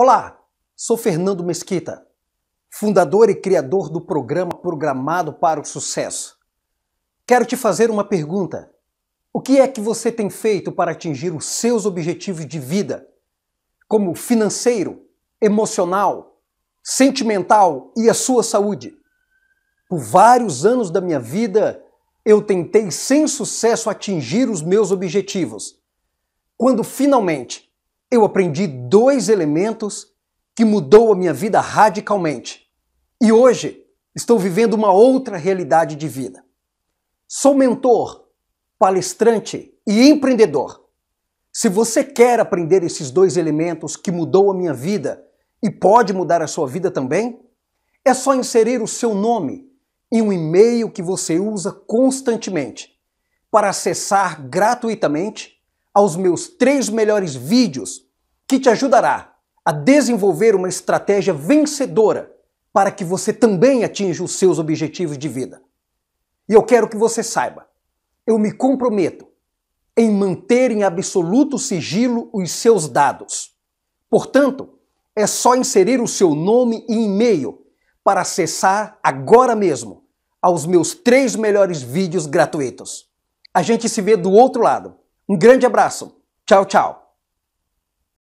Olá, sou Fernando Mesquita, fundador e criador do programa Programado para o Sucesso. Quero te fazer uma pergunta. O que é que você tem feito para atingir os seus objetivos de vida, como financeiro, emocional, sentimental e a sua saúde? Por vários anos da minha vida, eu tentei sem sucesso atingir os meus objetivos. Quando finalmente eu aprendi 2 elementos que mudou a minha vida radicalmente. E hoje estou vivendo uma outra realidade de vida. Sou mentor, palestrante e empreendedor. Se você quer aprender esses 2 elementos que mudou a minha vida e pode mudar a sua vida também, é só inserir o seu nome em um e-mail que você usa constantemente para acessar gratuitamente aos meus 3 melhores vídeos que te ajudará a desenvolver uma estratégia vencedora para que você também atinja os seus objetivos de vida. E eu quero que você saiba, eu me comprometo em manter em absoluto sigilo os seus dados. Portanto, é só inserir o seu nome e e-mail para acessar agora mesmo aos meus 3 melhores vídeos gratuitos. A gente se vê do outro lado. Um grande abraço. Tchau, tchau.